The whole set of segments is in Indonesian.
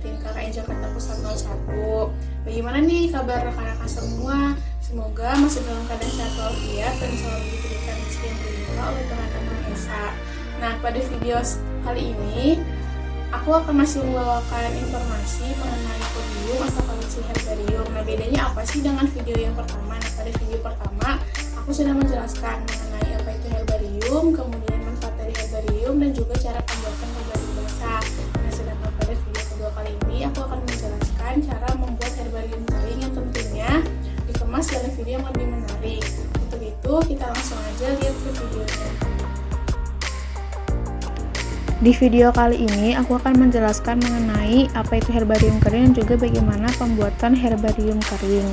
Tim KKN Jakarta Pusat 01. Bagaimana nih kabar rekan-rekan semua? Semoga masih dalam keadaan sehat walafiat dan selalu diberikan rezeki yang berlimpah oleh Tuhan Yang Maha Esa. Nah, pada video kali ini aku akan masih membawakan informasi mengenai podium atau koleksi herbarium. Nah, bedanya apa sih dengan video yang pertama? Nah, pada video pertama aku sudah menjelaskan mengenai apa itu herbarium, kemudian manfaat dari herbarium, dan juga cara pembuatan herbarium basah. Nah, sedangkan pada video kedua kali ini aku akan menjelaskan cara membuat herbarium kering yang tentunya dikemas dalam video yang lebih menarik. Untuk itu, kita langsung aja lihat ke videonya. Di video kali ini aku akan menjelaskan mengenai apa itu herbarium kering dan juga bagaimana pembuatan herbarium kering.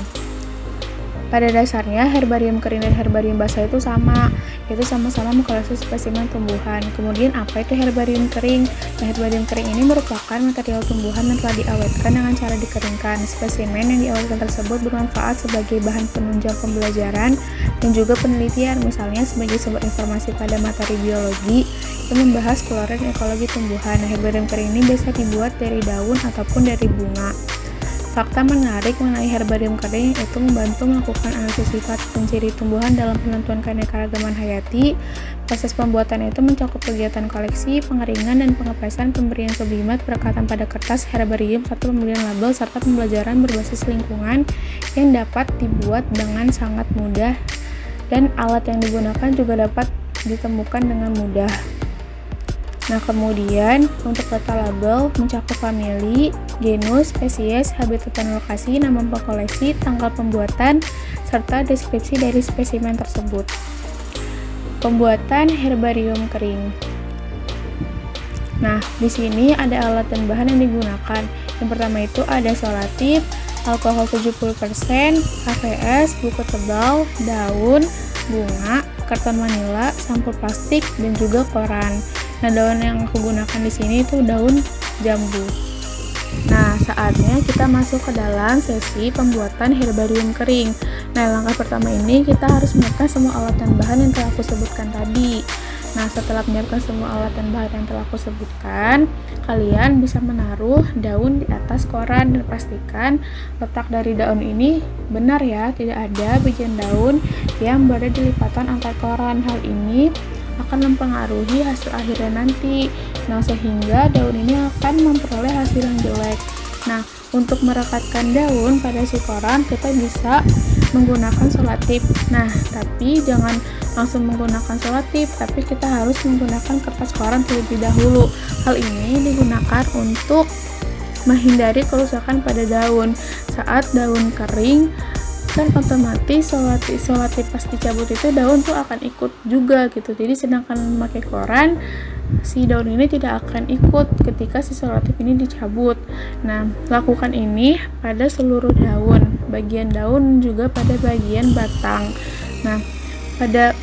Pada dasarnya herbarium kering dan herbarium basah itu sama, yaitu sama-sama mengkoleksi spesimen tumbuhan. Kemudian apa itu herbarium kering? Nah, herbarium kering ini merupakan material tumbuhan yang telah diawetkan dengan cara dikeringkan. Spesimen yang diawetkan tersebut bermanfaat sebagai bahan penunjang pembelajaran dan juga penelitian, misalnya sebagai sumber informasi pada materi biologi yang membahas keluaran ekologi tumbuhan. Nah, herbarium kering ini biasa dibuat dari daun ataupun dari bunga. Fakta menarik mengenai herbarium kering itu membantu melakukan analisis sifat dan ciri tumbuhan dalam penentuan keanekaragaman hayati. Proses pembuatan itu mencakup kegiatan koleksi, pengeringan, dan pengepresan, pemberian sublimat, perekatan pada kertas herbarium, serta pemberian label, serta pembelajaran berbasis lingkungan yang dapat dibuat dengan sangat mudah, dan alat yang digunakan juga dapat ditemukan dengan mudah. Nah, kemudian untuk data label mencakup famili, genus, spesies, habitat dan lokasi, nama pengkoleksi, tanggal pembuatan, serta deskripsi dari spesimen tersebut. Pembuatan herbarium kering. Nah, di sini ada alat dan bahan yang digunakan. Yang pertama itu ada solatif, alkohol 70%, HVS, buku tebal, daun, bunga, karton manila, sampul plastik, dan juga koran. Nah, daun yang aku gunakan di sini itu daun jambu. Nah, saatnya kita masuk ke dalam sesi pembuatan herbarium kering. Nah, langkah pertama ini kita harus menyiapkan semua alat dan bahan yang telah aku sebutkan tadi. Nah, setelah menyiapkan semua alat dan bahan yang telah aku sebutkan, kalian bisa menaruh daun di atas koran dan pastikan letak dari daun ini benar ya, tidak ada bagian daun yang berada di lipatan antar koran. Hal ini akan mempengaruhi hasil akhirnya nanti. Nah, sehingga daun ini akan memperoleh hasil yang jelek. Nah, untuk merekatkan daun pada si koran kita bisa menggunakan solatif. Nah, tapi jangan langsung menggunakan solatif, tapi kita harus menggunakan kertas koran terlebih dahulu. Hal ini digunakan untuk menghindari kerusakan pada daun. Saat daun kering, kan otomatis solatif pas dicabut itu daun tuh akan ikut juga gitu. Jadi sedangkan memakai koran, si daun ini tidak akan ikut ketika si solatif ini dicabut. Nah, lakukan ini pada seluruh daun, bagian daun juga pada bagian batang. Nah, pada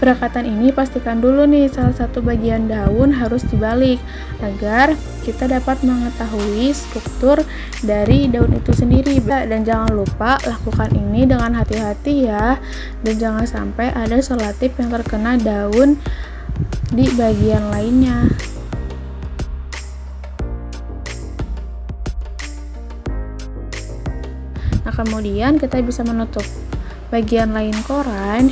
perekatan ini pastikan dulu nih salah satu bagian daun harus dibalik agar kita dapat mengetahui struktur dari daun itu sendiri. Dan jangan lupa lakukan ini dengan hati-hati ya, dan jangan sampai ada solatif yang terkena daun di bagian lainnya. Nah, kemudian kita bisa menutup bagian lain koran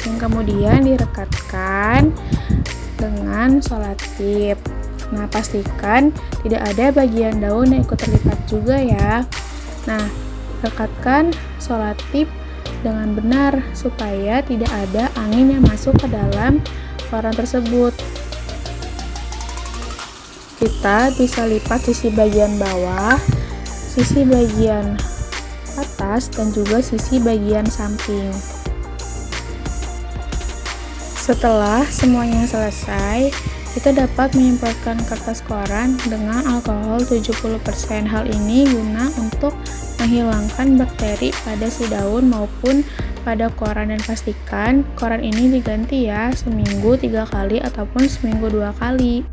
yang kemudian direkatkan dengan solatif. Nah, pastikan tidak ada bagian daun yang ikut terlipat juga ya. Nah, rekatkan solatif dengan benar supaya tidak ada angin yang masuk ke dalam koran tersebut. Kita bisa lipat sisi bagian bawah, sisi bagian atas, dan juga sisi bagian samping. Setelah semuanya selesai, kita dapat menyemprotkan kertas koran dengan alkohol 70%. Hal ini guna untuk menghilangkan bakteri pada si daun maupun pada koran, dan pastikan koran ini diganti ya seminggu 3 kali ataupun seminggu 2 kali.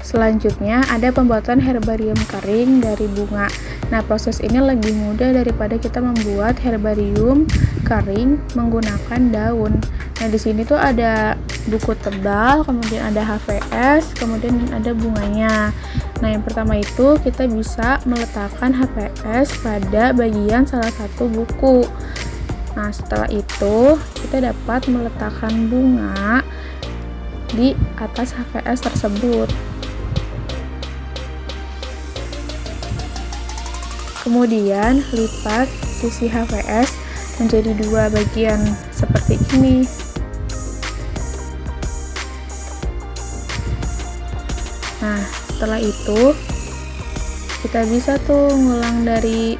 Selanjutnya ada pembuatan herbarium kering dari bunga. Nah, proses ini lebih mudah daripada kita membuat herbarium kering menggunakan daun. Nah, di sini tuh ada buku tebal, kemudian ada HVS, kemudian ada bunganya. Nah, yang pertama itu kita bisa meletakkan HVS pada bagian salah satu buku. Nah, setelah itu kita dapat meletakkan bunga di atas HVS tersebut. Kemudian lipat sisi HVS menjadi dua bagian seperti ini. Nah, setelah itu kita bisa tuh ngulang dari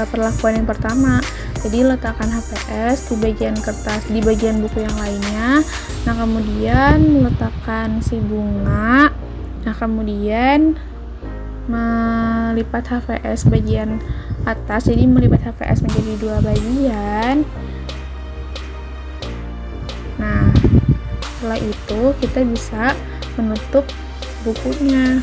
perlakuan yang pertama. Jadi letakkan HVS di bagian kertas, di bagian buku yang lainnya. Nah, kemudian meletakkan si bunga. Nah, kemudian melipat HVS bagian atas, jadi melipat HVS menjadi dua bagian. Nah, setelah itu kita bisa menutup bukunya.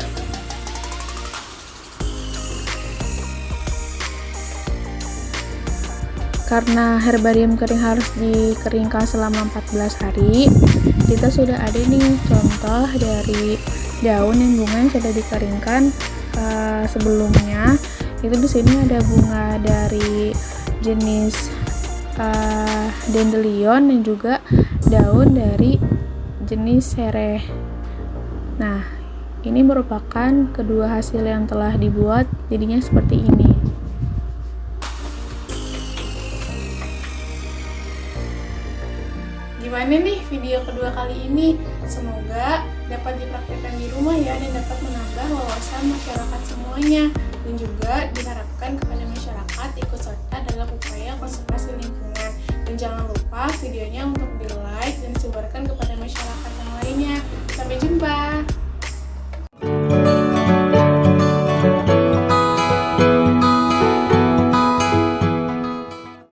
Karena herbarium kering harus dikeringkan selama 14 hari, kita sudah ada nih contoh dari daun dan bunga yang sudah dikeringkan sebelumnya. Itu di sini ada bunga dari jenis dandelion dan juga daun dari jenis sereh. Nah, ini merupakan kedua hasil yang telah dibuat, jadinya seperti ini. Gimana nih video kedua kali ini? Semoga dapat dipraktikkan di rumah ya, dan dapat menambah wawasan masyarakat semuanya, dan juga diharapkan kepada masyarakat ikut serta dalam upaya konservasi lingkungan. Dan jangan lupa videonya untuk di like dan disebarkan kepada masyarakat yang lainnya. Sampai jumpa.